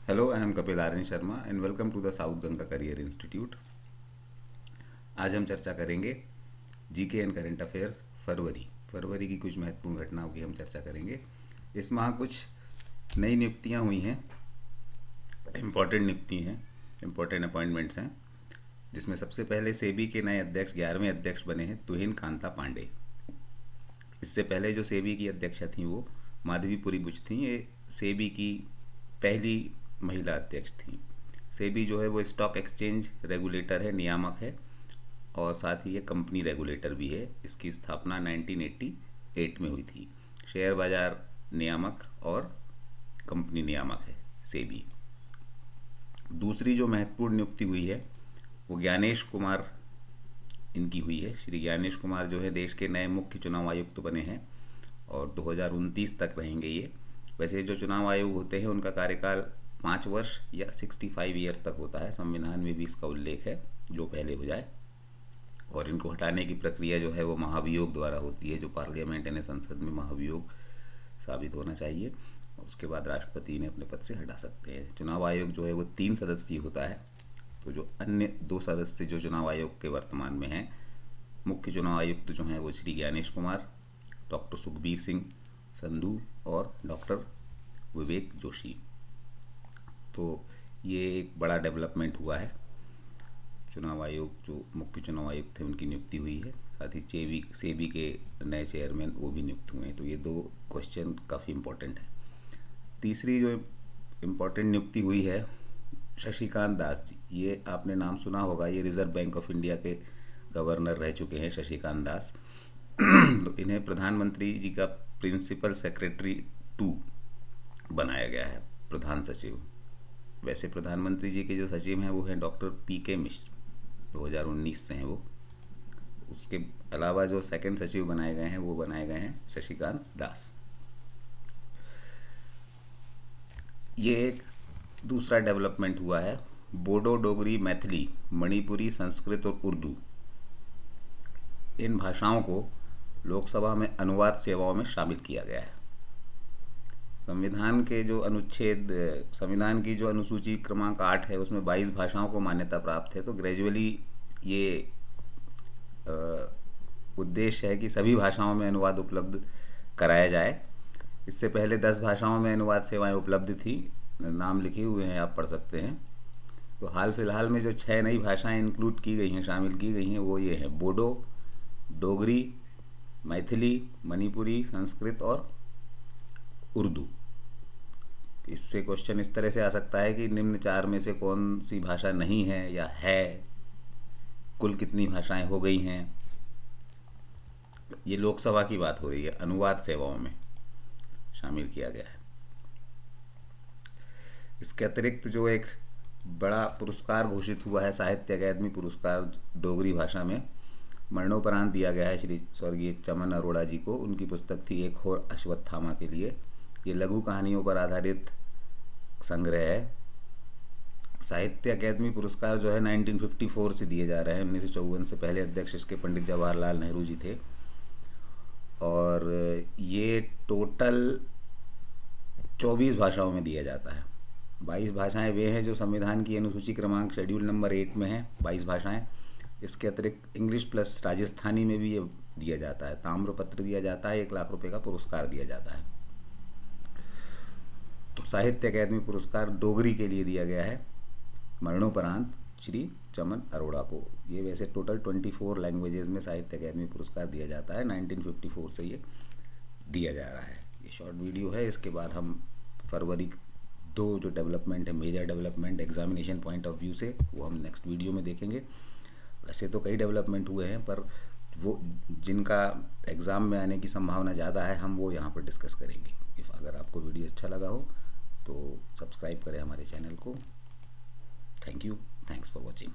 Hello, I am Kapil Aryan Sharma and welcome to the South Ganga Career Institute. आज हम चर्चा करेंगे GK and current affairs फरवरी की कुछ महत्वपूर्ण घटनाओं की हम चर्चा करेंगे। इस माह कुछ नई नियुक्तियां हुई हैं, इम्पोर्टेंट नियुक्ति हैं, इम्पोर्टेंट अपॉइंटमेंट्स हैं, जिसमें सबसे पहले सेबी के नए अध्यक्ष 11वें अध्यक्ष बने हैं तुहिन कांता पांडे। इससे पहले जो सेबी की अध्यक्षा थी वो माधवीपुरी बुच थी। ये सेबी की पहली महिला अध्यक्ष थी। सेबी जो है वो स्टॉक एक्सचेंज रेगुलेटर है, नियामक है, और साथ ही ये कंपनी रेगुलेटर भी है। इसकी स्थापना 1988 में हुई थी। शेयर बाजार नियामक और कंपनी नियामक है सेबी। दूसरी जो महत्वपूर्ण नियुक्ति हुई है वो ज्ञानेश कुमार इनकी हुई है। श्री ज्ञानेश कुमार जो है देश के नए मुख्य चुनाव आयुक्त बने हैं और 2029 तक रहेंगे ये। वैसे जो चुनाव आयोग होते हैं उनका कार्यकाल 5 वर्ष या 65 ईयर्स तक होता है। संविधान में भी इसका उल्लेख है, जो पहले हो जाए। और इनको हटाने की प्रक्रिया जो है वो महाभियोग द्वारा होती है, जो पार्लियामेंट यानी संसद में महाभियोग साबित होना चाहिए। उसके बाद राष्ट्रपति इन्हें अपने पद से हटा सकते हैं। चुनाव आयोग जो है वो 3 सदस्यीय होता है। तो जो अन्य 2 सदस्य जो चुनाव आयोग के वर्तमान में हैं, मुख्य चुनाव आयुक्त जो हैं वो श्री ज्ञानेश कुमार, डॉक्टर सुखबीर सिंह संधू और डॉक्टर विवेक जोशी। तो ये एक बड़ा डेवलपमेंट हुआ है। चुनाव आयोग जो मुख्य चुनाव आयुक्त थे उनकी नियुक्ति हुई है। साथ ही सेबी के नए चेयरमैन वो भी नियुक्त हुए हैं। तो ये 2 क्वेश्चन काफ़ी इम्पोर्टेंट है। तीसरी जो इम्पोर्टेंट नियुक्ति हुई है शशिकांत दास जी। ये आपने नाम सुना होगा, ये रिजर्व बैंक ऑफ इंडिया के गवर्नर रह चुके हैं शशिकांत दास। तो इन्हें प्रधानमंत्री जी का प्रिंसिपल सेक्रेटरी 2 बनाया गया है, प्रधान सचिव। वैसे प्रधानमंत्री जी के जो सचिव हैं वो हैं डॉक्टर PK मिश्र, 2019 से हैं वो। उसके अलावा जो सेकंड सचिव बनाए गए हैं वो बनाए गए हैं शशिकांत दास। ये एक दूसरा डेवलपमेंट हुआ है। बोडो, डोगरी, मैथिली, मणिपुरी, संस्कृत और उर्दू, इन भाषाओं को लोकसभा में अनुवाद सेवाओं में शामिल किया गया है। संविधान की जो अनुसूची क्रमांक 8 है उसमें 22 भाषाओं को मान्यता प्राप्त है। तो ग्रेजुअली ये उद्देश्य है कि सभी भाषाओं में अनुवाद उपलब्ध कराया जाए। इससे पहले 10 भाषाओं में अनुवाद सेवाएं उपलब्ध थी, नाम लिखे हुए हैं, आप पढ़ सकते हैं। तो हाल फिलहाल में जो 6 नई भाषाएं इंक्लूड की गई हैं, शामिल की गई हैं, वो ये हैं बोडो, डोगरी, मैथिली, मणिपुरी, संस्कृत और उर्दू। इससे क्वेश्चन इस तरह से आ सकता है कि निम्न 4 में से कौन सी भाषा नहीं है या है, कुल कितनी भाषाएं हो गई हैं। ये लोकसभा की बात हो रही है, अनुवाद सेवाओं में शामिल किया गया है। इसके अतिरिक्त जो एक बड़ा पुरस्कार घोषित हुआ है, साहित्य अकादमी पुरस्कार डोगरी भाषा में मरणोपरांत दिया गया है श्री स्वर्गीय चमन अरोड़ा जी को। उनकी पुस्तक थी एक और अश्वत्थामा के लिए। ये लघु कहानियों पर आधारित संग्रह है। साहित्य अकादमी पुरस्कार जो है 1954 से दिए जा रहे हैं। 1954 से पहले अध्यक्ष इसके पंडित जवाहरलाल नेहरू जी थे। और ये टोटल 24 भाषाओं में दिया जाता है। 22 भाषाएं वे हैं जो संविधान की अनुसूची क्रमांक शेड्यूल नंबर 8 में हैं, 22 भाषाएं। इसके अतिरिक्त इंग्लिश प्लस राजस्थानी में भी ये दिया जाता है। ताम्रपत्र दिया जाता है, 1 लाख रुपए का पुरस्कार दिया जाता है। तो साहित्य अकादमी पुरस्कार डोगरी के लिए दिया गया है मरणोपरांत श्री चमन अरोड़ा को। ये वैसे टोटल 24 लैंग्वेजेस में साहित्य अकादमी पुरस्कार दिया जाता है। 1954 से ये दिया जा रहा है। ये शॉर्ट वीडियो है। इसके बाद हम फरवरी 2 जो डेवलपमेंट है, major development examination point of view से, वो हम नेक्स्ट वीडियो में देखेंगे। वैसे तो कई डेवलपमेंट हुए हैं, पर वो जिनका एग्ज़ाम में आने की संभावना ज़्यादा है, हम वो यहाँ पर डिस्कस करेंगे। अगर आपको वीडियो अच्छा लगा हो तो सब्सक्राइब करें हमारे चैनल को। Thank you, thanks for watching.